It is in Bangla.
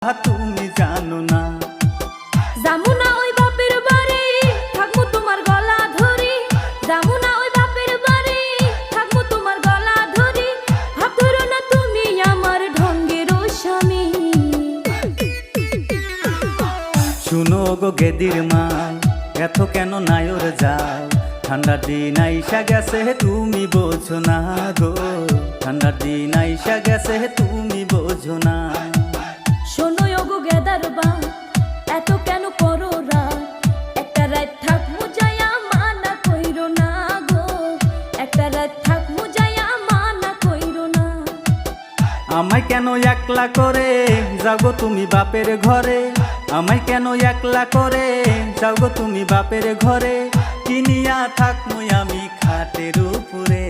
তুমি জানো না। জামুনা ওই বাপের বাড়ি থাকবো তোমার গলা ধরি, জামুনা ওই বাপের বাড়ি থাকবো তোমার গলা ধরি, ভাব ধরো না তুমি আমার ঢঙ্গের স্বামী। শুনো গো গেদির মাল, এত কেন নায়র যাও, ঠান্ডার দিন আইসা গেছে তুমি বোঝো না গো, ঠান্ডার দিন আইসা গেছে তুমি বোঝো না। শোনো ওগো গেদার বা এত কেন করো রাত, একটা রাত থাকবো যায়া মানা কইরো না গো, একটা রাত থাকবো যায়া মানা কইরো না। আমায় কেন একলা করে যাও গো তুমি বাপের ঘরে, আমায় কেন একলা করে যাও গো তুমি বাপের ঘরে, কিনিয়া থাকমু আমি খাটের উপরে।